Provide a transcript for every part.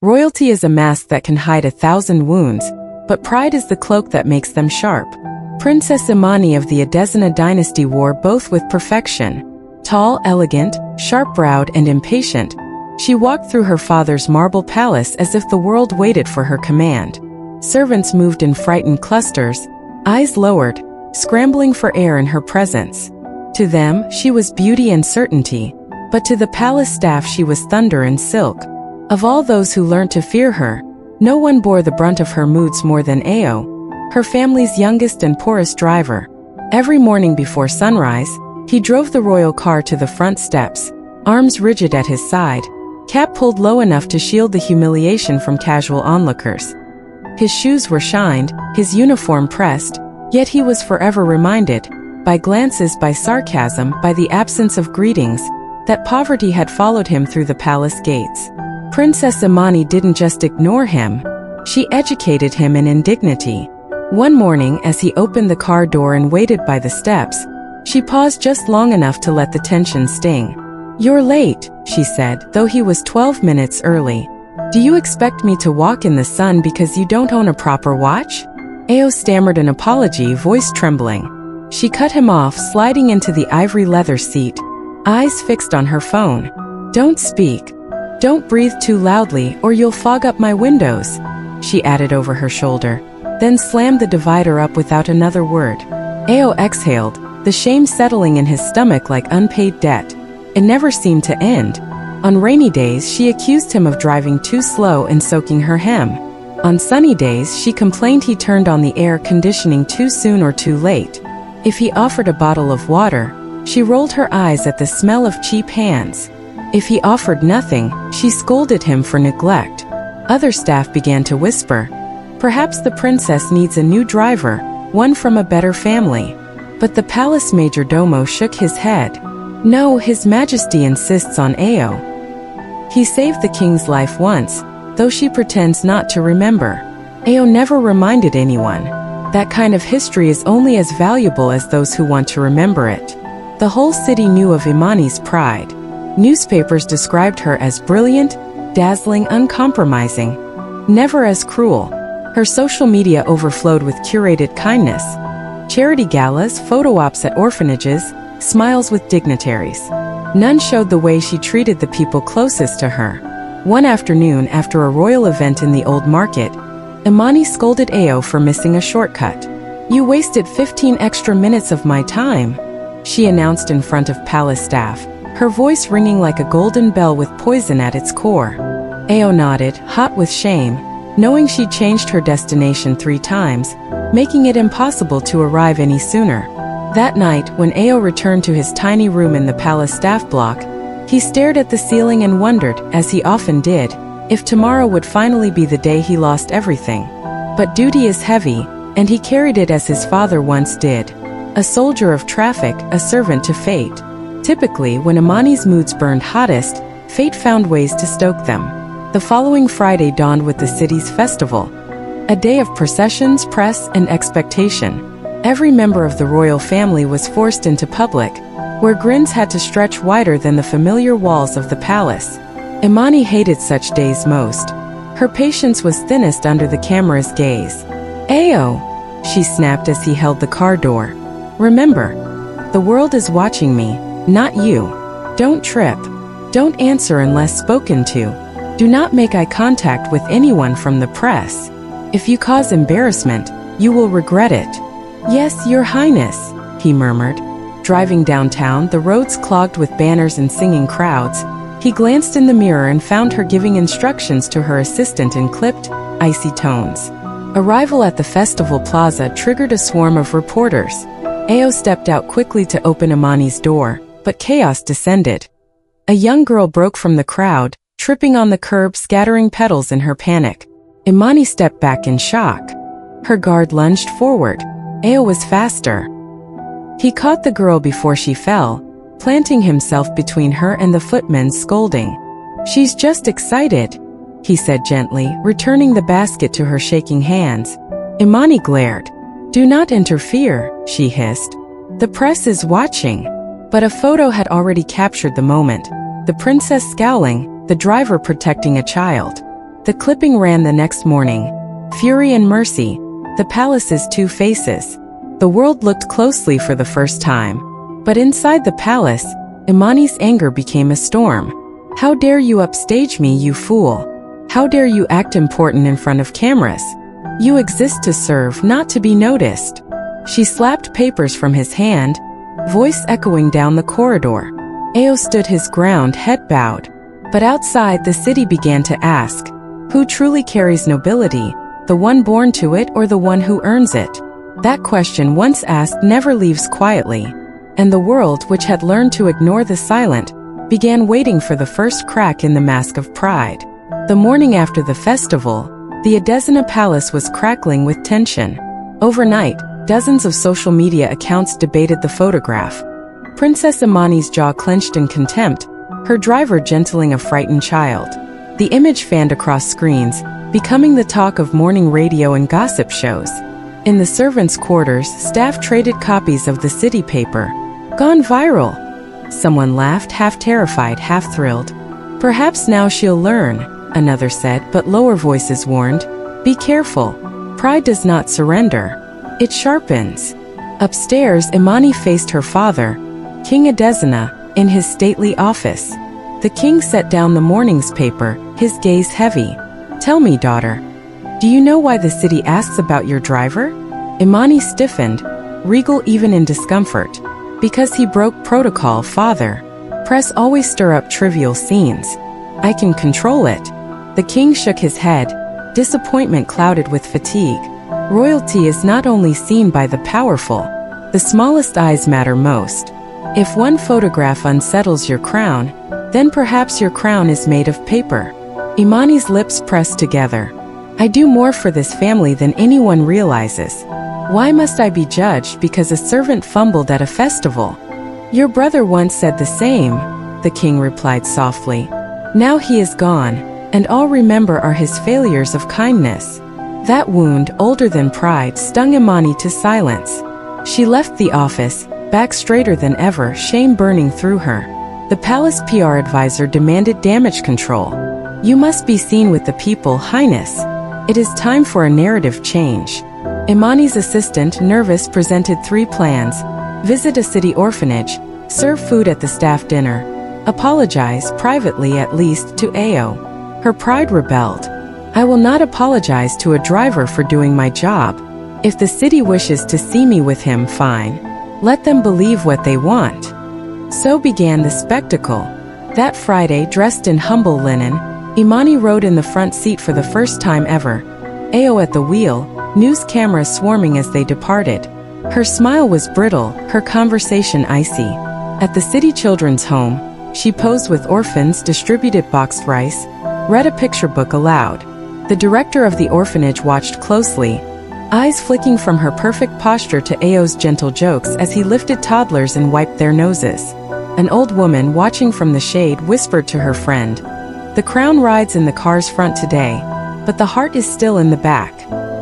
Royalty is a mask that can hide 1,000 wounds, but pride is the cloak that makes them sharp. Princess Imani of the Adesina dynasty wore both with perfection. Tall, elegant, sharp-browed, and impatient, she walked through her father's marble palace as if the world waited for her command. Servants moved in frightened clusters, eyes lowered, scrambling for air in her presence. To them, she was beauty and certainty, but to the palace staff she was thunder and silk. Of all those who learned to fear her, no one bore the brunt of her moods more than Ao, her family's youngest and poorest driver. Every morning before sunrise, he drove the royal car to the front steps, arms rigid at his side, cap pulled low enough to shield the humiliation from casual onlookers. His shoes were shined, his uniform pressed, yet he was forever reminded, by glances, by sarcasm, by the absence of greetings, that poverty had followed him through the palace gates. Princess Imani didn't just ignore him, she educated him in indignity. One morning, as he opened the car door and waited by the steps, she paused just long enough to let the tension sting. "You're late," she said, though he was 12 minutes early. "Do you expect me to walk in the sun because you don't own a proper watch?" Ao stammered an apology, voice trembling. She cut him off, sliding into the ivory leather seat, eyes fixed on her phone. "Don't speak. Don't breathe too loudly or you'll fog up my windows," she added over her shoulder, then slammed the divider up without another word. Ao exhaled, the shame settling in his stomach like unpaid debt. It never seemed to end. On rainy days, she accused him of driving too slow and soaking her hem. On sunny days, she complained he turned on the air conditioning too soon or too late. If he offered a bottle of water, she rolled her eyes at the smell of cheap hands. If he offered nothing, she scolded him for neglect. Other staff began to whisper, "Perhaps the princess needs a new driver, one from a better family." But the palace major domo shook his head. "No, His Majesty insists on Ao. He saved the king's life once, though she pretends not to remember." Ao never reminded anyone. That kind of history is only as valuable as those who want to remember it. The whole city knew of Imani's pride. Newspapers described her as brilliant, dazzling, uncompromising, never as cruel. Her social media overflowed with curated kindness. Charity galas, photo ops at orphanages, smiles with dignitaries. None showed the way she treated the people closest to her. One afternoon, after a royal event in the old market, Imani scolded Ao for missing a shortcut. "You wasted 15 extra minutes of my time," she announced in front of palace staff, her voice ringing like a golden bell with poison at its core. Ao nodded, hot with shame, knowing she'd changed her destination 3 times, making it impossible to arrive any sooner. That night, when Ao returned to his tiny room in the palace staff block, he stared at the ceiling and wondered, as he often did, if tomorrow would finally be the day he lost everything. But duty is heavy, and he carried it as his father once did. A soldier of traffic, a servant to fate. Typically, when Imani's moods burned hottest, fate found ways to stoke them. The following Friday dawned with the city's festival. A day of processions, press, and expectation. Every member of the royal family was forced into public, where grins had to stretch wider than the familiar walls of the palace. Imani hated such days most. Her patience was thinnest under the camera's gaze. "Ao," she snapped as he held the car door. "Remember, the world is watching me, not you. Don't trip. Don't answer unless spoken to. Do not make eye contact with anyone from the press. If you cause embarrassment, you will regret it." "Yes, Your Highness," he murmured. Driving downtown, the roads clogged with banners and singing crowds, he glanced in the mirror and found her giving instructions to her assistant in clipped, icy tones. Arrival at the festival plaza triggered a swarm of reporters. Ao stepped out quickly to open Imani's door, but chaos descended. A young girl broke from the crowd, tripping on the curb, scattering petals in her panic. Imani stepped back in shock. Her guard lunged forward. Ao was faster. He caught the girl before she fell, planting himself between her and the footmen, scolding. "She's just excited," he said gently, returning the basket to her shaking hands. Imani glared. "Do not interfere," she hissed. "The press is watching." But a photo had already captured the moment. The princess scowling, the driver protecting a child. The clipping ran the next morning. Fury and mercy, the palace's two faces. The world looked closely for the first time. But inside the palace, Imani's anger became a storm. How dare you upstage me, you fool? How dare you act important in front of cameras? You exist to serve, not to be noticed. She slapped papers from his hand, voice echoing down the corridor. Ao stood his ground, head bowed. But outside, the city began to ask, who truly carries nobility, the one born to it or the one who earns it? That question, once asked, never leaves quietly. And the world, which had learned to ignore the silent, began waiting for the first crack in the mask of pride. The morning after the festival, the Edesna Palace was crackling with tension. Overnight, dozens of social media accounts debated the photograph. Princess Imani's jaw clenched in contempt, her driver gentling a frightened child. The image fanned across screens, becoming the talk of morning radio and gossip shows. In the servants' quarters, staff traded copies of the city paper. Gone viral. Someone laughed, half terrified, half thrilled. Perhaps now she'll learn, another said, but lower voices warned. Be careful. Pride does not surrender. It sharpens. Upstairs, Imani faced her father, King Edesna, in his stately office. The king set down the morning's paper, his gaze heavy. Tell me, daughter, do you know why the city asks about your driver? Imani stiffened, regal even in discomfort. Because he broke protocol, father. Press always stir up trivial scenes. I can control it. The king shook his head, disappointment clouded with fatigue. Royalty is not only seen by the powerful. The smallest eyes matter most. If one photograph unsettles your crown, then perhaps your crown is made of paper. Imani's lips pressed together. I do more for this family than anyone realizes. Why must I be judged because a servant fumbled at a festival? Your brother once said the same, the king replied softly. Now he is gone, and all remember are his failures of kindness. That wound, older than pride, stung Imani to silence. She left the office, back straighter than ever, shame burning through her. The palace PR advisor demanded damage control. You must be seen with the people, Highness. It is time for a narrative change. Imani's assistant, nervous, presented 3 plans. Visit a city orphanage, serve food at the staff dinner, apologize, privately at least, to Ao. Her pride rebelled. I will not apologize to a driver for doing my job. If the city wishes to see me with him, fine. Let them believe what they want. So began the spectacle. That Friday, dressed in humble linen, Imani rode in the front seat for the first time ever. Ao at the wheel, news cameras swarming as they departed. Her smile was brittle, her conversation icy. At the city children's home, she posed with orphans, distributed boxed rice, read a picture book aloud. The director of the orphanage watched closely, eyes flicking from her perfect posture to Ao's gentle jokes as he lifted toddlers and wiped their noses. An old woman, watching from the shade, whispered to her friend, "The crown rides in the car's front today, but the heart is still in the back."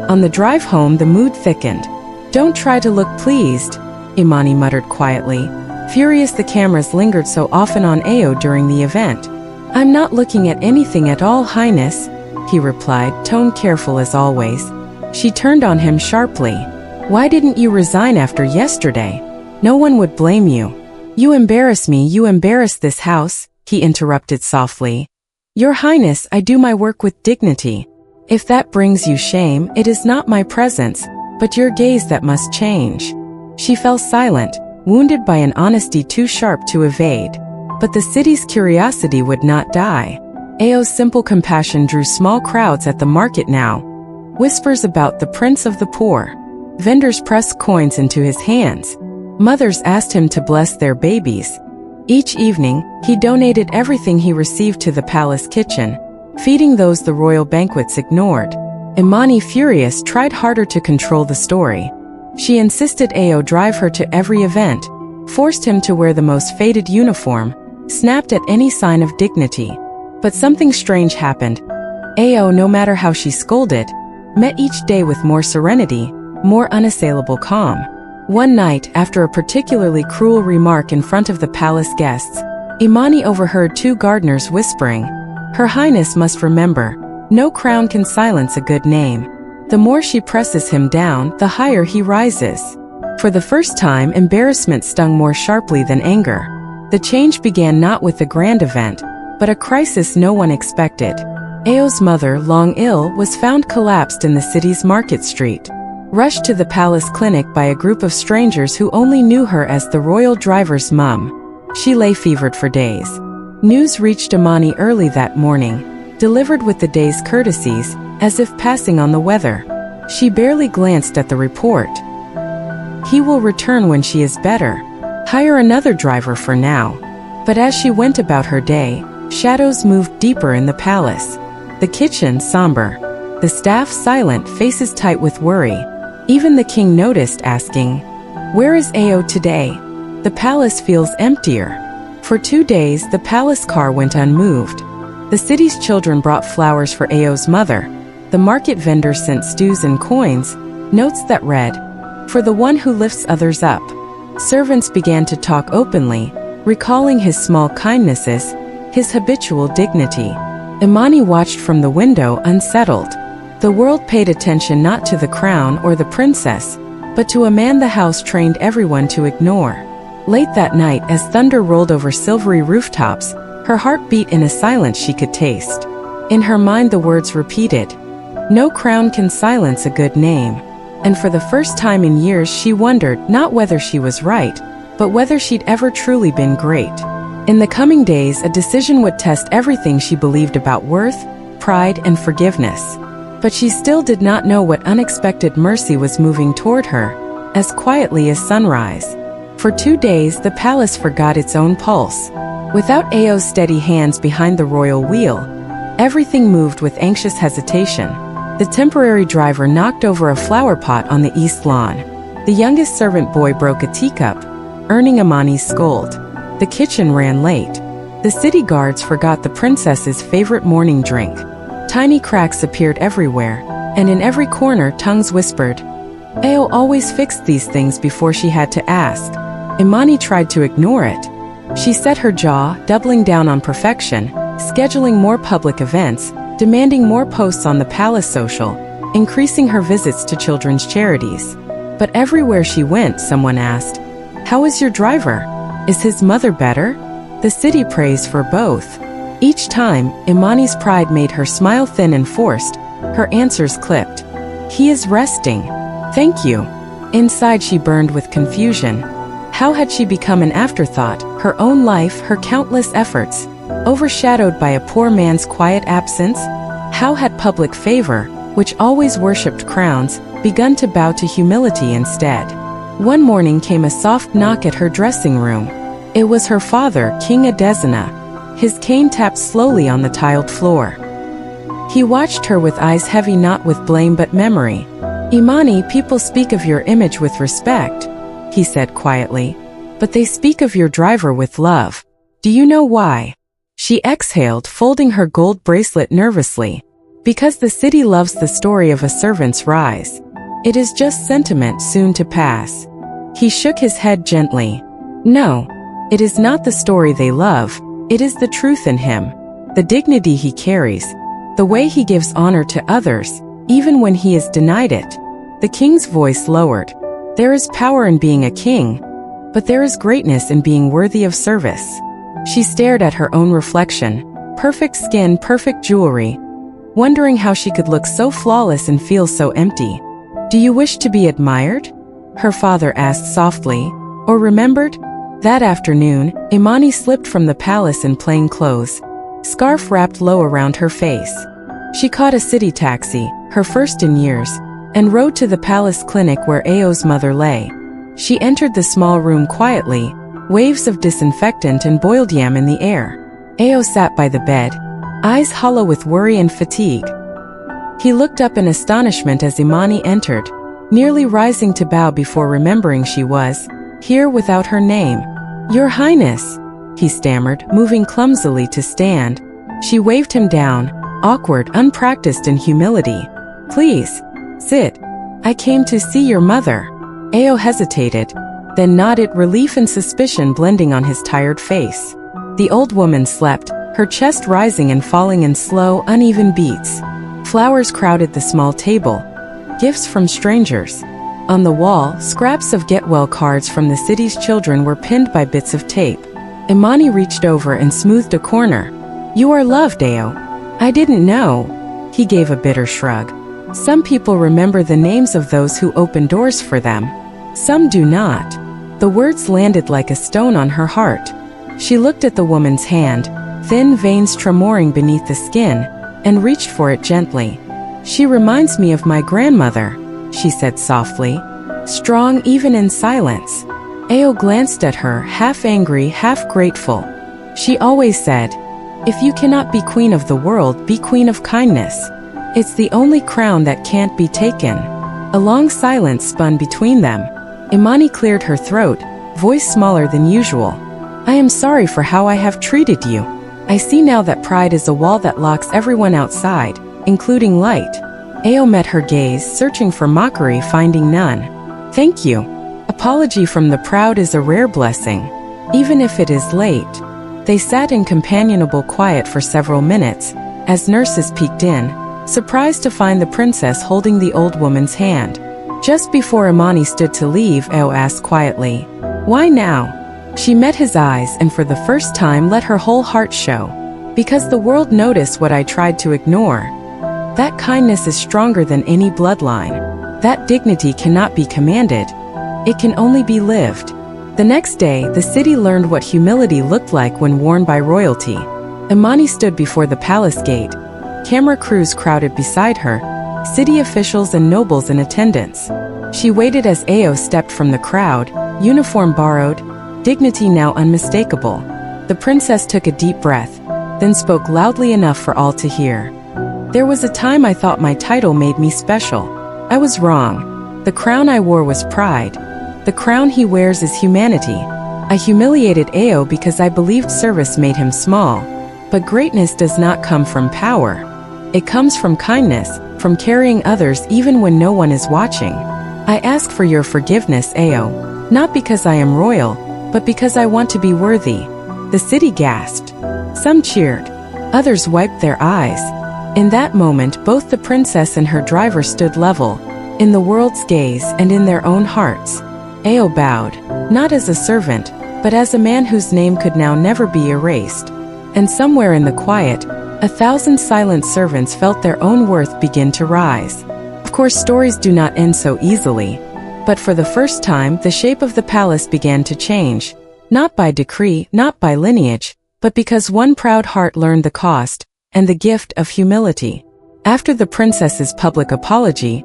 On the drive home, the mood thickened. "Don't try to look pleased," Imani muttered quietly. Furious the cameras lingered so often on Ao during the event. "I'm not looking at anything at all, Highness," he replied, tone careful as always. She turned on him sharply. "Why didn't you resign after yesterday? No one would blame you." "You embarrass me, you embarrass this house," he interrupted softly. "Your Highness, I do my work with dignity. If that brings you shame, it is not my presence, but your gaze that must change." She fell silent, wounded by an honesty too sharp to evade. But the city's curiosity would not die. Ao's simple compassion drew small crowds at the market now. Whispers about the prince of the poor. Vendors pressed coins into his hands. Mothers asked him to bless their babies. Each evening, he donated everything he received to the palace kitchen, feeding those the royal banquets ignored. Imani, furious, tried harder to control the story. She insisted Ao drive her to every event, forced him to wear the most faded uniform, snapped at any sign of dignity. But something strange happened. Ao, no matter how she scolded, met each day with more serenity, more unassailable calm. One night, after a particularly cruel remark in front of the palace guests, Imani overheard 2 gardeners whispering, "Her Highness must remember, No crown can silence a good name. The more she presses him down, the higher he rises. For the first time, embarrassment stung more sharply than anger. The change began not with a grand event, but a crisis no one expected. Ao's mother, long ill, was found collapsed in the city's market street. Rushed to the palace clinic by a group of strangers who only knew her as the royal driver's mum. She lay fevered for days. News reached Imani early that morning, delivered with the day's courtesies, as if passing on the weather. She barely glanced at the report. He will return when she is better. Hire another driver for now. But as she went about her day, shadows moved deeper in the palace. The kitchen somber. The staff silent, faces tight with worry. Even the king noticed, asking, "Where is Ao today?" The palace feels emptier. For 2 days, the palace car went unmoved. The city's children brought flowers for Ao's mother. The market vendor sent stews and coins, notes that read, "For the one who lifts others up." Servants began to talk openly, recalling his small kindnesses, his habitual dignity. Imani watched from the window, unsettled. The world paid attention not to the crown or the princess, but to a man the house trained everyone to ignore. Late that night, as thunder rolled over silvery rooftops, her heart beat in a silence she could taste. In her mind the words repeated, "No crown can silence a good name." And for the first time in years she wondered not whether she was right, but whether she'd ever truly been great. In the coming days, a decision would test everything she believed about worth, pride, and forgiveness. But she still did not know what unexpected mercy was moving toward her, as quietly as sunrise. For 2 days, the palace forgot its own pulse. Without Ao's steady hands behind the royal wheel, everything moved with anxious hesitation. The temporary driver knocked over a flower pot on the east lawn. The youngest servant boy broke a teacup, earning Imani's scold. The kitchen ran late. The city guards forgot the princess's favorite morning drink. Tiny cracks appeared everywhere, and in every corner tongues whispered. Ao always fixed these things before she had to ask. Imani tried to ignore it. She set her jaw, doubling down on perfection, scheduling more public events, demanding more posts on the palace social, increasing her visits to children's charities. But everywhere she went, someone asked, "How is your driver? Is his mother better?" The city praised for both. Each time, Imani's pride made her smile thin and forced. Her answers clipped. "He is resting. Thank you." Inside she burned with confusion. How had she become an afterthought, her own life, her countless efforts, overshadowed by a poor man's quiet absence? How had public favor, which always worshipped crowns, begun to bow to humility instead? One morning came a soft knock at her dressing room. It was her father, King Adesina. His cane tapped slowly on the tiled floor. He watched her with eyes heavy not with blame but memory. "Imani, people speak of your image with respect," he said quietly, "but they speak of your driver with love. Do you know why?" She exhaled, folding her gold bracelet nervously. "Because the city loves the story of a servant's rise. It is just sentiment soon to pass." He shook his head gently. "No, it is not the story they love. It is the truth in him, the dignity he carries, the way he gives honor to others, even when he is denied it." The king's voice lowered. "There is power in being a king, but there is greatness in being worthy of service." She stared at her own reflection, perfect skin, perfect jewelry, wondering how she could look so flawless and feel so empty. "Do you wish to be admired?" her father asked softly. "Or remembered?" That afternoon, Imani slipped from the palace in plain clothes, scarf wrapped low around her face. She caught a city taxi, her first in years, and rode to the palace clinic where Ao's mother lay. She entered the small room quietly, waves of disinfectant and boiled yam in the air. Ao sat by the bed, eyes hollow with worry and fatigue. He looked up in astonishment as Imani entered, nearly rising to bow before remembering she was here without her name. "Your Highness," he stammered, moving clumsily to stand. She waved him down, awkward, unpracticed in humility. "Please, sit. I came to see your mother." Ao hesitated, then nodded, relief and suspicion blending on his tired face. The old woman slept, her chest rising and falling in slow, uneven beats. Flowers crowded the small table, gifts from strangers. On the wall, scraps of get-well cards from the city's children were pinned by bits of tape. Imani reached over and smoothed a corner. "You are loved, Ao." "I didn't know." He gave a bitter shrug. "Some people remember the names of those who open doors for them. Some do not." The words landed like a stone on her heart. She looked at the woman's hand, thin veins tremoring beneath the skin, and reached for it gently. "She reminds me of my grandmother," she said softly, "strong even in silence." Ao glanced at her, half angry, half grateful. She always said, "If you cannot be queen of the world, be queen of kindness. It's the only crown that can't be taken." A long silence spun between them. Imani cleared her throat, voice smaller than usual. "I am sorry for how I have treated you. I see now that pride is a wall that locks everyone outside, including light." Ao met her gaze, searching for mockery, finding none. "Thank you. Apology from the proud is a rare blessing, even if it is late." They sat in companionable quiet for several minutes, as nurses peeked in, surprised to find the princess holding the old woman's hand. Just before Imani stood to leave, Ao asked quietly, "Why now?" She met his eyes and for the first time let her whole heart show. "Because the world noticed what I tried to ignore. That kindness is stronger than any bloodline. That dignity cannot be commanded. It can only be lived." The next day, the city learned what humility looked like when worn by royalty. Imani stood before the palace gate. Camera crews crowded beside her, city officials and nobles in attendance. She waited as Ao stepped from the crowd, uniform borrowed, dignity now unmistakable. The princess took a deep breath, then spoke loudly enough for all to hear. "There was a time I thought my title made me special. I was wrong. The crown I wore was pride. The crown he wears is humanity. I humiliated Ao because I believed service made him small. But greatness does not come from power. It comes from kindness, from carrying others even when no one is watching. I ask for your forgiveness, Ao, not because I am royal, but because I want to be worthy." The city gasped. Some cheered. Others wiped their eyes. In that moment, both the princess and her driver stood level, in the world's gaze and in their own hearts. Ao bowed, not as a servant, but as a man whose name could now never be erased. And somewhere in the quiet, 1,000 silent servants felt their own worth begin to rise. Of course, stories do not end so easily. But for the first time, the shape of the palace began to change. Not by decree, not by lineage, but because one proud heart learned the cost and the gift of humility. After the princess's public apology,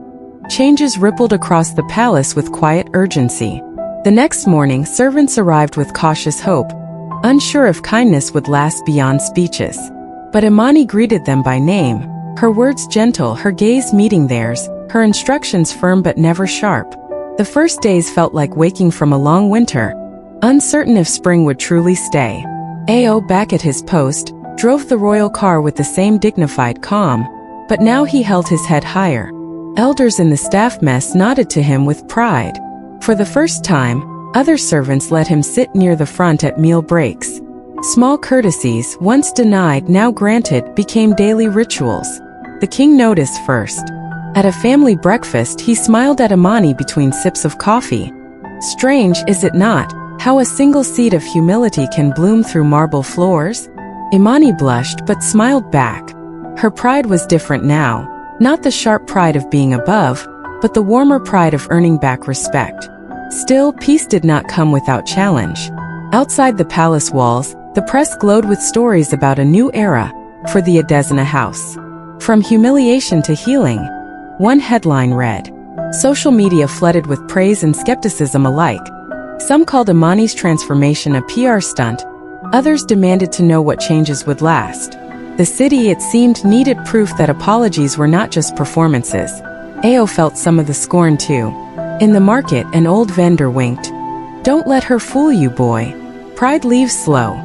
changes rippled across the palace with quiet urgency. The next morning, servants arrived with cautious hope, unsure if kindness would last beyond speeches. But Imani greeted them by name, her words gentle, her gaze meeting theirs, her instructions firm but never sharp. The first days felt like waking from a long winter, uncertain if spring would truly stay. Ao, back at his post, drove the royal car with the same dignified calm, but now he held his head higher. Elders in the staff mess nodded to him with pride. For the first time, other servants let him sit near the front at meal breaks. Small courtesies, once denied, now granted, became daily rituals. The king noticed first. At a family breakfast, he smiled at Imani between sips of coffee. Strange, is it not, how a single seed of humility can bloom through marble floors? Imani blushed but smiled back. Her pride was different now. Not the sharp pride of being above, but the warmer pride of earning back respect. Still, peace did not come without challenge. Outside the palace walls, the press glowed with stories about a new era for the Adesina house. From humiliation to healing. One headline read, "Social media flooded with praise and skepticism alike." Some called Imani's transformation a PR stunt. Others demanded to know what changes would last. The city, it seemed, needed proof that apologies were not just performances. Ao felt some of the scorn too. In the market, an old vendor winked. "Don't let her fool you, boy. Pride leaves slow."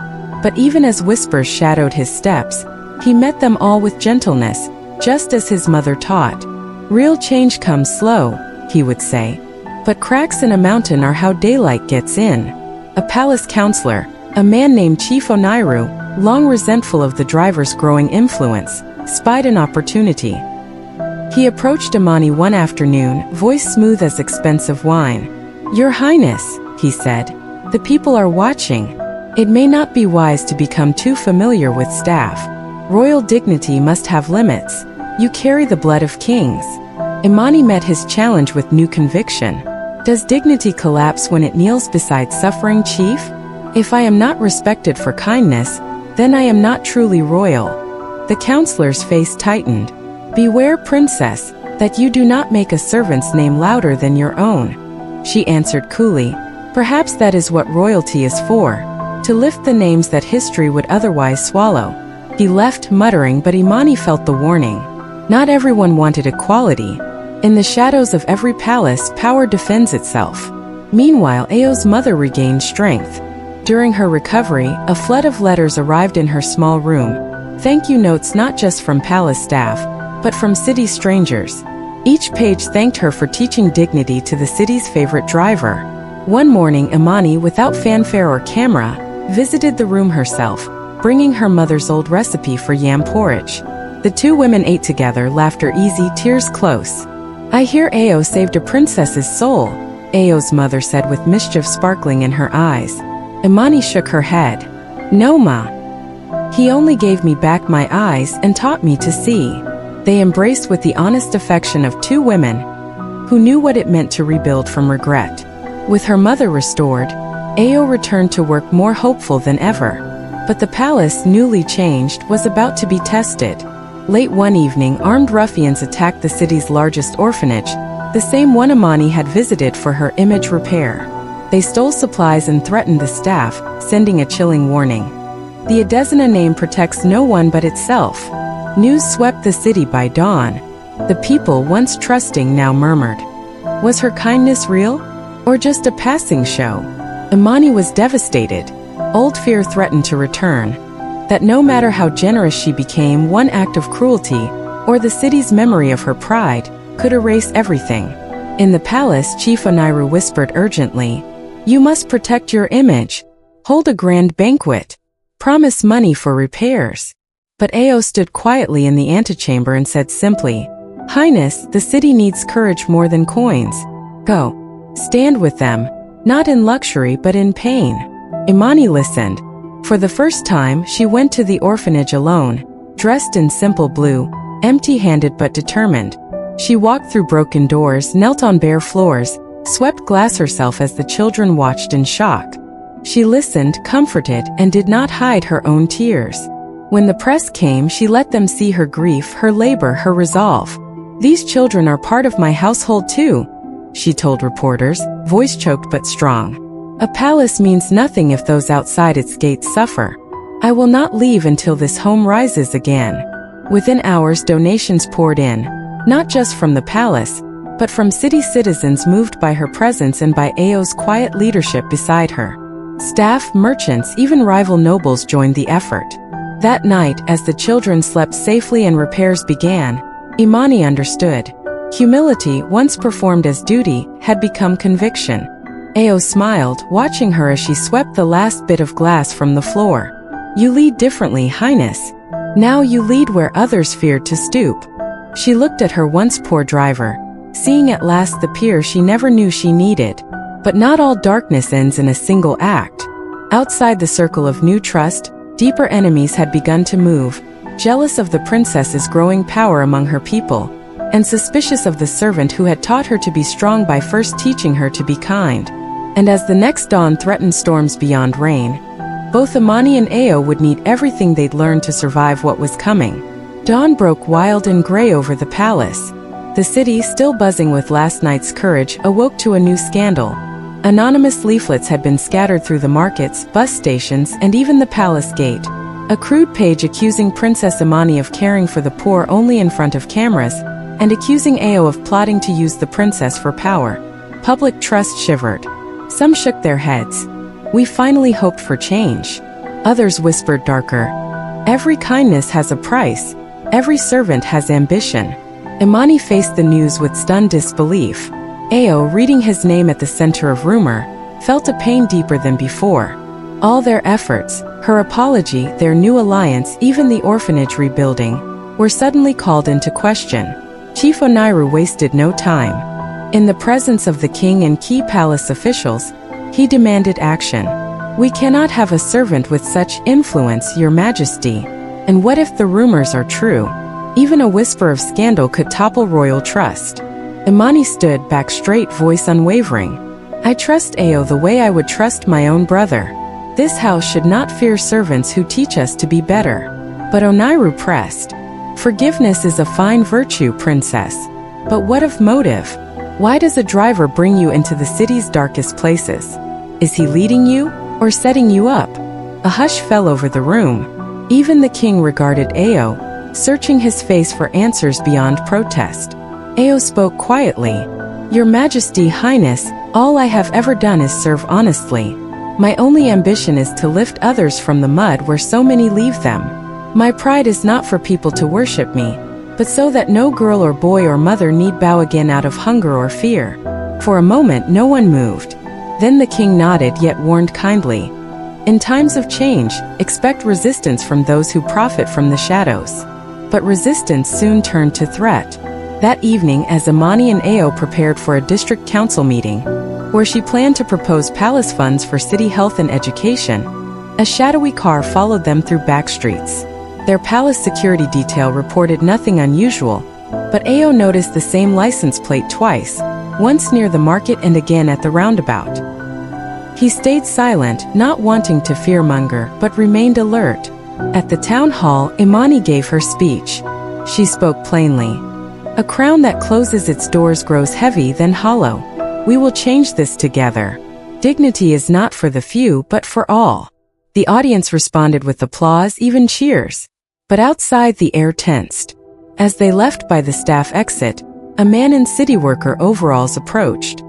But even as whispers shadowed his steps, he met them all with gentleness, just as his mother taught. "Real change comes slow," he would say. "But cracks in a mountain are how daylight gets in." A palace counselor, a man named Chief Onairu, long resentful of the driver's growing influence, spied an opportunity. He approached Imani one afternoon, voice smooth as expensive wine. "Your Highness," he said, "the people are watching. It may not be wise to become too familiar with staff. Royal dignity must have limits. You carry the blood of kings." Imani met his challenge with new conviction. Does dignity collapse when it kneels beside suffering chief? If I am not respected for kindness, then I am not truly royal. The counselor's face tightened. "Beware, princess, that you do not make a servant's name louder than your own." She answered coolly, "Perhaps that is what royalty is for, to lift the names that history would otherwise swallow." He left muttering, but Imani felt the warning. Not everyone wanted equality. In the shadows of every palace, power defends itself. Meanwhile, Ao's mother regained strength. During her recovery, a flood of letters arrived in her small room. Thank you notes not just from palace staff, but from city strangers. Each page thanked her for teaching dignity to the city's favorite driver. One morning, Imani, without fanfare or camera, visited the room herself, bringing her mother's old recipe for yam porridge. The two women ate together, laughter easy, tears close. "I hear Ao saved a princess's soul," Ao's mother said with mischief sparkling in her eyes. Imani shook her head. "No, Ma. He only gave me back my eyes and taught me to see." They embraced with the honest affection of two women who knew what it meant to rebuild from regret. With her mother restored, Ao returned to work more hopeful than ever. But the palace, newly changed, was about to be tested. Late one evening, armed ruffians attacked the city's largest orphanage, the same one Imani had visited for her image repair. They stole supplies and threatened the staff, sending a chilling warning. The Adesina name protects no one but itself. News swept the city by dawn. The people, once trusting, now murmured. Was her kindness real, or just a passing show? Imani was devastated. Old fear threatened to return. That no matter how generous she became, one act of cruelty, or the city's memory of her pride, could erase everything. In the palace, Chief Oniru whispered urgently, "You must protect your image. Hold a grand banquet. Promise money for repairs." But Ao stood quietly in the antechamber and said simply, "Highness, the city needs courage more than coins. Go. Stand with them, not in luxury but in pain." Imani listened. For the first time, she went to the orphanage alone, dressed in simple blue, empty-handed but determined. She walked through broken doors, knelt on bare floors, swept glass herself as the children watched in shock. She listened, comforted, and did not hide her own tears. When the press came, she let them see her grief, her labor, her resolve. "These children are part of my household too," she told reporters, voice choked but strong. "A palace means nothing if those outside its gates suffer. I will not leave until this home rises again." Within hours, donations poured in, not just from the palace, but from city citizens moved by her presence and by Ao's quiet leadership beside her. Staff, merchants, even rival nobles joined the effort. That night, as the children slept safely and repairs began, Imani understood. Humility, once performed as duty, had become conviction. Ao smiled, watching her as she swept the last bit of glass from the floor. "You lead differently, Highness. Now you lead where others feared to stoop." She looked at her once poor driver, seeing at last the peer she never knew she needed. But not all darkness ends in a single act. Outside the circle of new trust, deeper enemies had begun to move, jealous of the princess's growing power among her people, and suspicious of the servant who had taught her to be strong by first teaching her to be kind. And as the next dawn threatened storms beyond rain, both Imani and Ao would need everything they'd learned to survive what was coming. Dawn broke wild and gray over the palace. The city, still buzzing with last night's courage, awoke to a new scandal. Anonymous leaflets had been scattered through the markets, bus stations, and even the palace gate. A crude page accusing Princess Imani of caring for the poor only in front of cameras, and accusing Ao of plotting to use the princess for power. Public trust shivered. Some shook their heads. "We finally hoped for change." Others whispered darker, "Every kindness has a price. Every servant has ambition." Imani faced the news with stunned disbelief. Ao, reading his name at the center of rumor, felt a pain deeper than before. All their efforts, her apology, their new alliance, even the orphanage rebuilding, were suddenly called into question. Chief Onairu wasted no time. In the presence of the king and key palace officials, he demanded action. "We cannot have a servant with such influence, Your Majesty. And what if the rumors are true? Even a whisper of scandal could topple royal trust." Imani stood back straight, voice unwavering. "I trust Ao the way I would trust my own brother. This house should not fear servants who teach us to be better." But Onairu pressed. "Forgiveness is a fine virtue, princess. But what of motive? Why does a driver bring you into the city's darkest places? Is he leading you, or setting you up?" A hush fell over the room. Even the king regarded Ao, searching his face for answers beyond protest. Ao spoke quietly. "Your Majesty, Highness, all I have ever done is serve honestly. My only ambition is to lift others from the mud where so many leave them. My pride is not for people to worship me, but so that no girl or boy or mother need bow again out of hunger or fear." For a moment no one moved. Then the king nodded yet warned kindly. "In times of change, expect resistance from those who profit from the shadows." But resistance soon turned to threat. That evening, as Imani and Ao prepared for a district council meeting, where she planned to propose palace funds for city health and education, a shadowy car followed them through back streets. Their palace security detail reported nothing unusual, but Ao noticed the same license plate twice, once near the market and again at the roundabout. He stayed silent, not wanting to fearmonger, but remained alert. At the town hall, Imani gave her speech. She spoke plainly. "A crown that closes its doors grows heavy, then hollow. We will change this together. Dignity is not for the few, but for all." The audience responded with applause, even cheers. But outside the air tensed. As they left by the staff exit, a man in city worker overalls approached.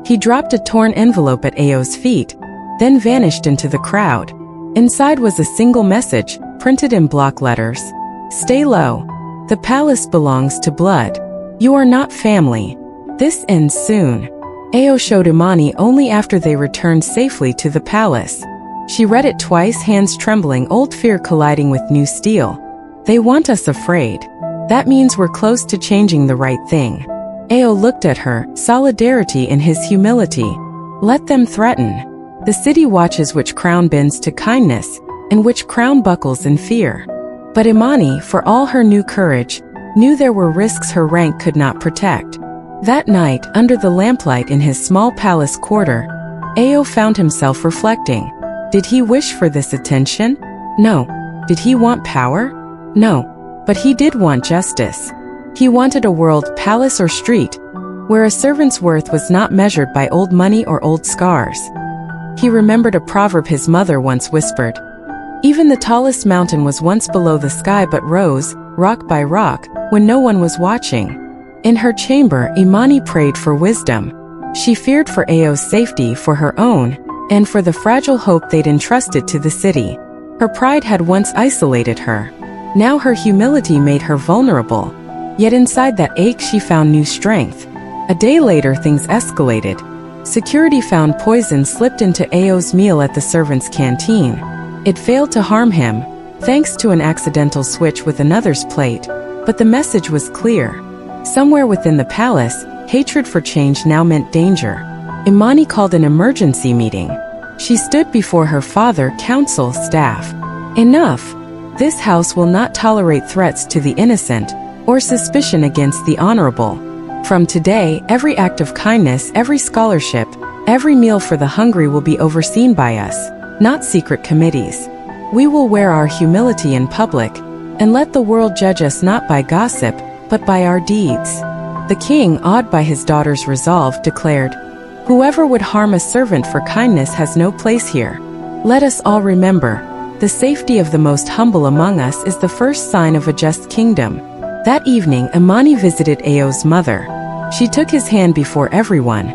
He dropped a torn envelope at Ao's feet, then vanished into the crowd. Inside was a single message, printed in block letters. "Stay low. The palace belongs to blood. You are not family. This ends soon." Ao showed Imani only after they returned safely to the palace. She read it twice, hands trembling, old fear colliding with new steel. "They want us afraid. That means we're close to changing the right thing." Ao looked at her, solidarity in his humility. "Let them threaten. The city watches which crown bends to kindness, and which crown buckles in fear." But Imani, for all her new courage, knew there were risks her rank could not protect. That night, under the lamplight in his small palace quarter, Ao found himself reflecting. Did he wish for this attention? No. Did he want power? No. But he did want justice. He wanted a world, palace or street, where a servant's worth was not measured by old money or old scars. He remembered a proverb his mother once whispered. Even the tallest mountain was once below the sky but rose, rock by rock, when no one was watching. In her chamber, Imani prayed for wisdom. She feared for Ao's safety, for her own, and for the fragile hope they'd entrusted to the city. Her pride had once isolated her. Now her humility made her vulnerable. Yet inside that ache she found new strength. A day later things escalated. Security found poison slipped into Ao's meal at the servants' canteen. It failed to harm him, thanks to an accidental switch with another's plate, but the message was clear. Somewhere within the palace, hatred for change now meant danger. Imani called an emergency meeting. She stood before her father, council, staff. "Enough! This house will not tolerate threats to the innocent, or suspicion against the honorable. From today, every act of kindness, every scholarship, every meal for the hungry will be overseen by us, not secret committees. We will wear our humility in public, and let the world judge us not by gossip, but by our deeds." The king, awed by his daughter's resolve, declared, "Whoever would harm a servant for kindness has no place here. Let us all remember, the safety of the most humble among us is the first sign of a just kingdom." That evening, Imani visited Ao's mother. She took his hand before everyone.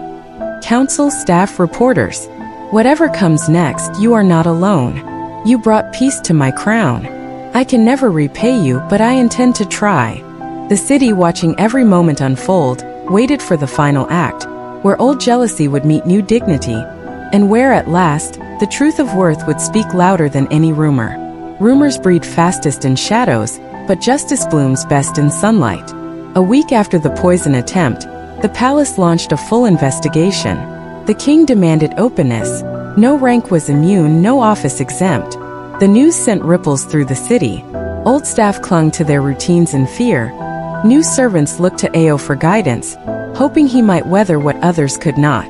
"Council, staff, reporters. Whatever comes next, you are not alone. You brought peace to my crown. I can never repay you, but I intend to try." The city, watching every moment unfold, waited for the final act, where old jealousy would meet new dignity, and where at last, the truth of worth would speak louder than any rumor. Rumors breed fastest in shadows, but justice blooms best in sunlight. A week after the poison attempt, the palace launched a full investigation. The king demanded openness. No rank was immune, no office exempt. The news sent ripples through the city. Old staff clung to their routines in fear. New servants looked to Ao for guidance, hoping he might weather what others could not.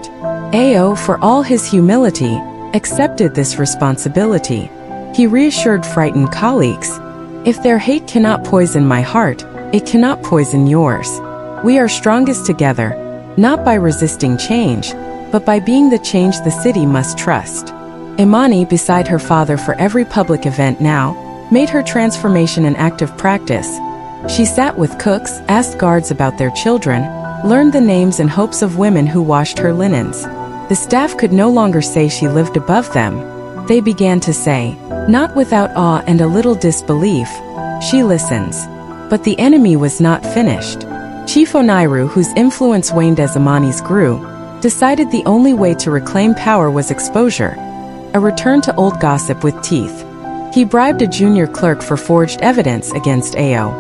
Ao, for all his humility, accepted this responsibility. He reassured frightened colleagues, "If their hate cannot poison my heart, it cannot poison yours. We are strongest together, not by resisting change, but by being the change the city must trust." Imani, beside her father for every public event now, made her transformation an active practice. She sat with cooks, asked guards about their children, learned the names and hopes of women who washed her linens. The staff could no longer say she lived above them. They began to say, not without awe and a little disbelief, "She listens." But the enemy was not finished. Chief Onairu, whose influence waned as Imani's grew, decided the only way to reclaim power was exposure, a return to old gossip with teeth. He bribed a junior clerk for forged evidence against Ao.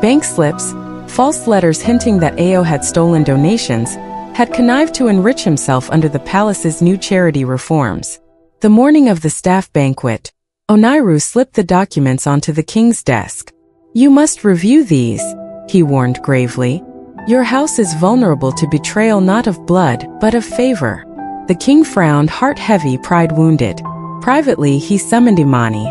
Bank slips, false letters hinting that Ao had stolen donations, had connived to enrich himself under the palace's new charity reforms. The morning of the staff banquet, Onairu slipped the documents onto the king's desk. "You must review these," he warned gravely. "Your house is vulnerable to betrayal not of blood, but of favor." The king frowned, heart heavy, pride wounded. Privately, he summoned Imani.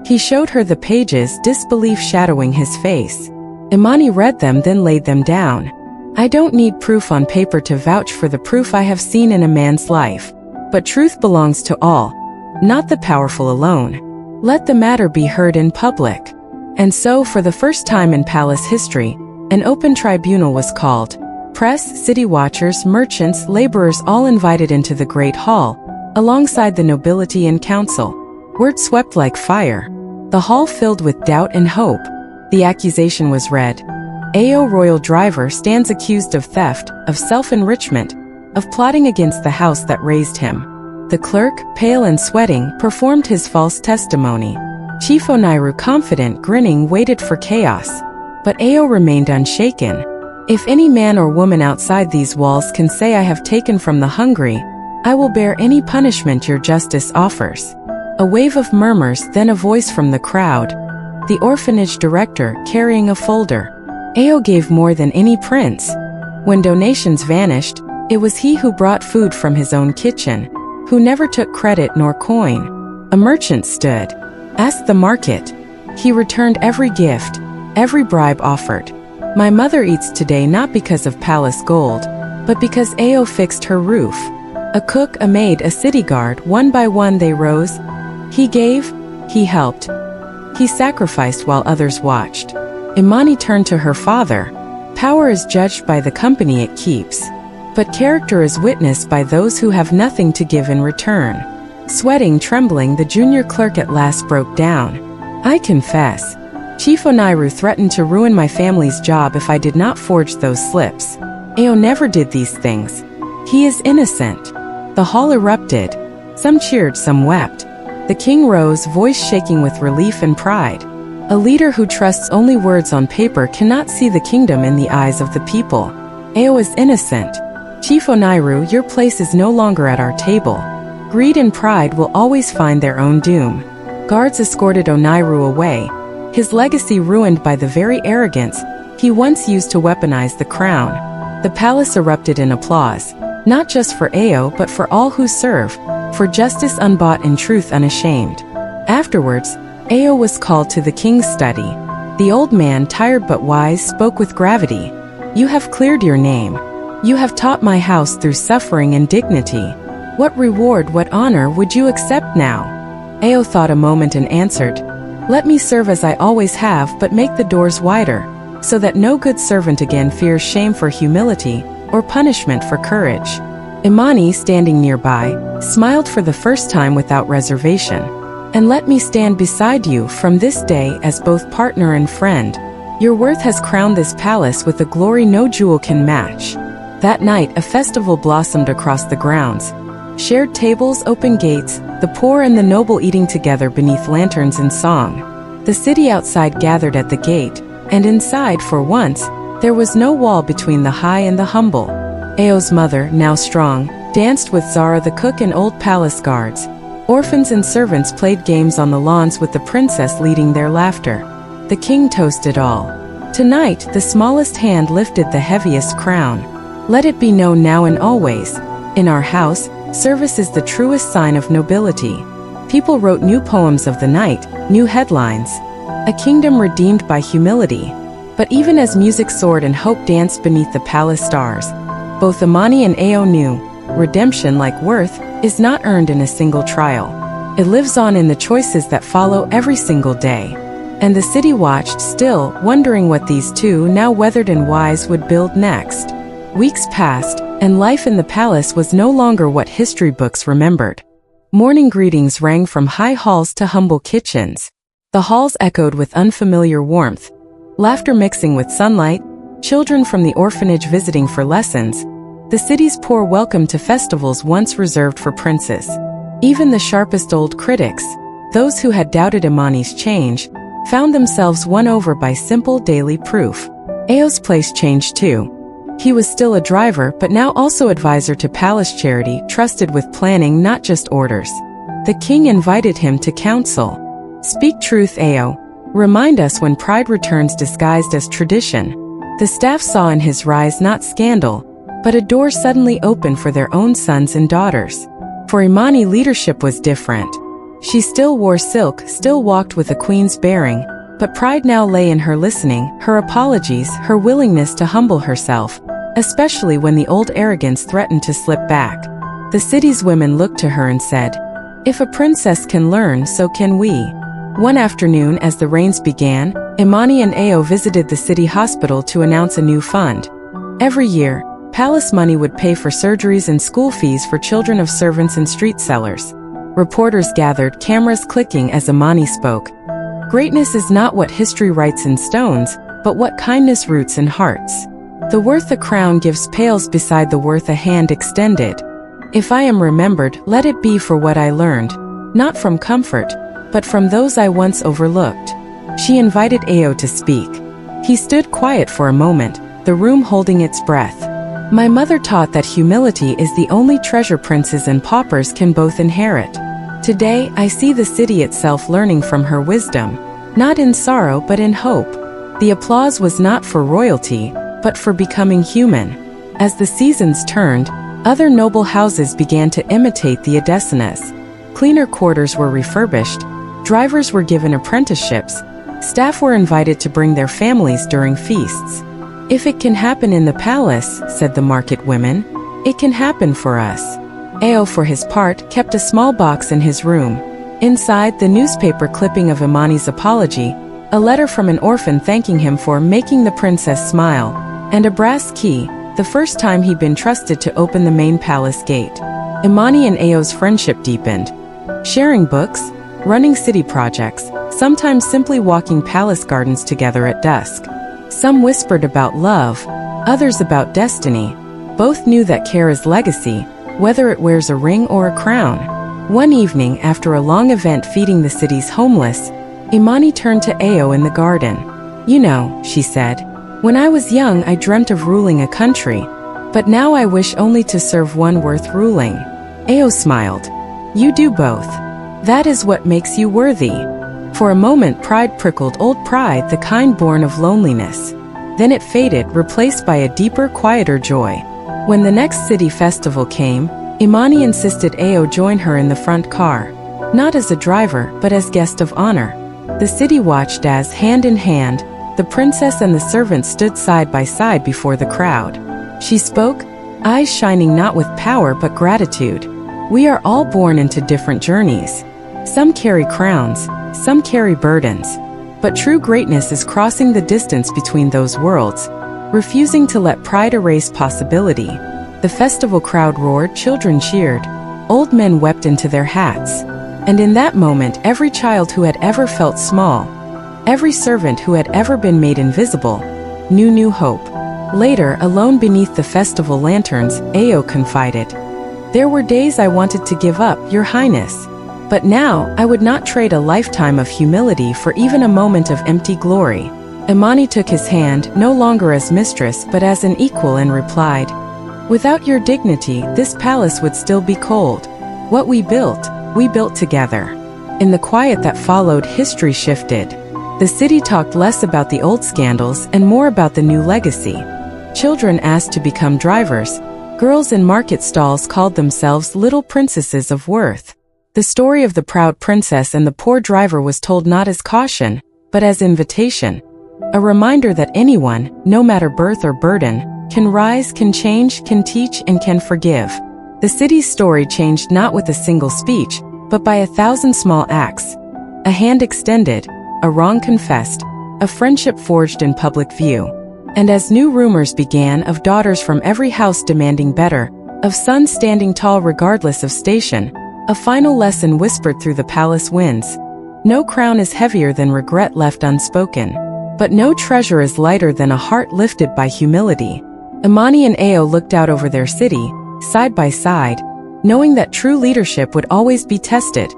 He showed her the pages, disbelief shadowing his face. Imani read them, then laid them down. "I don't need proof on paper to vouch for the proof I have seen in a man's life. But truth belongs to all, not the powerful alone. Let the matter be heard in public." And so, for the first time in palace history, an open tribunal was called. Press, city watchers, merchants, laborers all invited into the great hall, alongside the nobility and council. Word swept like fire. The hall filled with doubt and hope. The accusation was read. Ao, royal driver, stands accused of theft, of self-enrichment, of plotting against the house that raised him. The clerk, pale and sweating, performed his false testimony. Chief Onairu, confident, grinning, waited for chaos. But Ao remained unshaken. "If any man or woman outside these walls can say I have taken from the hungry, I will bear any punishment your justice offers." A wave of murmurs, then a voice from the crowd. The orphanage director, carrying a folder. Ao gave more than any prince. When donations vanished, it was he who brought food from his own kitchen, who never took credit nor coin. A merchant stood. Asked the market. He returned every gift, every bribe offered. "My mother eats today not because of palace gold, but because Ao fixed her roof." A cook, a maid, a city guard, one by one they rose. He gave, he helped, he sacrificed while others watched. Imani turned to her father. "Power is judged by the company it keeps, but character is witnessed by those who have nothing to give in return." Sweating, trembling, the junior clerk at last broke down. "I confess. Chief Onairu threatened to ruin my family's job if I did not forge those slips. Ao never did these things. He is innocent." The hall erupted. Some cheered, some wept. The king rose, voice shaking with relief and pride. A leader who trusts only words on paper cannot see the kingdom in the eyes of the people. Ao is innocent. Chief Onairu, your place is no longer at our table. Greed and pride will always find their own doom. Guards escorted Onairu away, his legacy ruined by the very arrogance he once used to weaponize the crown. The palace erupted in applause, not just for Ao but for all who serve, for justice unbought and truth unashamed. Afterwards, Ao was called to the king's study. The old man, tired but wise, spoke with gravity. "You have cleared your name. You have taught my house through suffering and dignity. What reward, what honor would you accept now?" Ao thought a moment and answered, "Let me serve as I always have, but make the doors wider, so that no good servant again fears shame for humility, or punishment for courage." Imani, standing nearby, smiled for the first time without reservation. "And let me stand beside you from this day as both partner and friend. Your worth has crowned this palace with a glory no jewel can match." That night, a festival blossomed across the grounds. Shared tables, open gates, the poor and the noble eating together beneath lanterns in song. The city outside gathered at the gate, and inside, for once, There was no wall between the high and the humble. Ao's mother, now strong, danced with Zara the cook and old palace guards. Orphans and servants played games on the lawns with the princess leading their laughter. The king toasted all. Tonight, the smallest hand lifted the heaviest crown. Let it be known now and always. In our house, service is the truest sign of nobility. People wrote new poems of the night, new headlines. A kingdom redeemed by humility. But even as music soared and hope danced beneath the palace stars, both Imani and Ao knew, redemption, like worth, is not earned in a single trial. It lives on in the choices that follow every single day. And the city watched, still, wondering what these two, now weathered and wise, would build next. Weeks passed, and life in the palace was no longer what history books remembered. Morning greetings rang from high halls to humble kitchens. The halls echoed with unfamiliar warmth, laughter mixing with sunlight, children from the orphanage visiting for lessons, the city's poor welcome to festivals once reserved for princes. Even the sharpest old critics, those who had doubted Imani's change, found themselves won over by simple daily proof. Ao's place changed too. He was still a driver, but now also advisor to palace charity, trusted with planning, not just orders. The king invited him to counsel. Speak truth, Ao. Remind us when pride returns disguised as tradition. The staff saw in his rise not scandal, but a door suddenly opened for their own sons and daughters. For Imani, leadership was different. She still wore silk, still walked with a queen's bearing, but pride now lay in her listening, her apologies, her willingness to humble herself, especially when the old arrogance threatened to slip back. The city's women looked to her and said, "If a princess can learn, so can we." One afternoon, as the rains began, Imani and Ao visited the city hospital to announce a new fund. Every year, palace money would pay for surgeries and school fees for children of servants and street sellers. Reporters gathered, cameras clicking as Imani spoke. Greatness is not what history writes in stones, but what kindness roots in hearts. The worth a crown gives pales beside the worth a hand extended. If I am remembered, let it be for what I learned, not from comfort, but from those I once overlooked. She invited Ao to speak. He stood quiet for a moment, the room holding its breath. My mother taught that humility is the only treasure princes and paupers can both inherit. Today, I see the city itself learning from her wisdom, not in sorrow but in hope. The applause was not for royalty, but for becoming human. As the seasons turned, other noble houses began to imitate the Adesinas. Cleaner quarters were refurbished, drivers were given apprenticeships, staff were invited to bring their families during feasts. If it can happen in the palace, said the market women, it can happen for us. Ao, for his part, kept a small box in his room. Inside, the newspaper clipping of Imani's apology, a letter from an orphan thanking him for making the princess smile, and a brass key, the first time he'd been trusted to open the main palace gate. Imani and Ao's friendship deepened. Sharing books, running city projects, sometimes simply walking palace gardens together at dusk. Some whispered about love, others about destiny. Both knew that care is legacy, whether it wears a ring or a crown. One evening, after a long event feeding the city's homeless, Imani turned to Ao in the garden. "You know," she said, "when I was young I dreamt of ruling a country, but now I wish only to serve one worth ruling." Ao smiled. "You do both. That is what makes you worthy." For a moment pride prickled, old pride, the kind born of loneliness. Then it faded, replaced by a deeper, quieter joy. When the next city festival came, Imani insisted Ao join her in the front car, not as a driver, but as guest of honor. The city watched as, hand in hand, the princess and the servant stood side by side before the crowd. She spoke, eyes shining not with power but gratitude. "We are all born into different journeys. Some carry crowns, some carry burdens. But true greatness is crossing the distance between those worlds, refusing to let pride erase possibility." The festival crowd roared, children cheered, old men wept into their hats. And in that moment, every child who had ever felt small, every servant who had ever been made invisible, knew new hope. Later, alone beneath the festival lanterns, Ao confided, "There were days I wanted to give up, Your Highness. But now, I would not trade a lifetime of humility for even a moment of empty glory." Imani took his hand, no longer as mistress but as an equal, and replied, "Without your dignity, this palace would still be cold. What we built together." In the quiet that followed, history shifted. The city talked less about the old scandals and more about the new legacy. Children asked to become drivers. Girls in market stalls called themselves little princesses of worth. The story of the proud princess and the poor driver was told not as caution, but as invitation. A reminder that anyone, no matter birth or burden, can rise, can change, can teach, and can forgive. The city's story changed not with a single speech, but by 1,000 small acts. A hand extended, a wrong confessed, a friendship forged in public view. And as new rumors began of daughters from every house demanding better, of sons standing tall regardless of station, a final lesson whispered through the palace winds. No crown is heavier than regret left unspoken. But no treasure is lighter than a heart lifted by humility. Imani and Ao looked out over their city, side by side, knowing that true leadership would always be tested,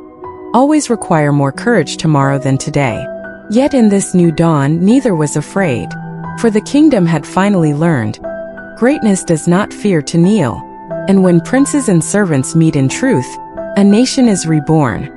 always require more courage tomorrow than today. Yet in this new dawn, neither was afraid. For the kingdom had finally learned, greatness does not fear to kneel. And when princes and servants meet in truth, a nation is reborn.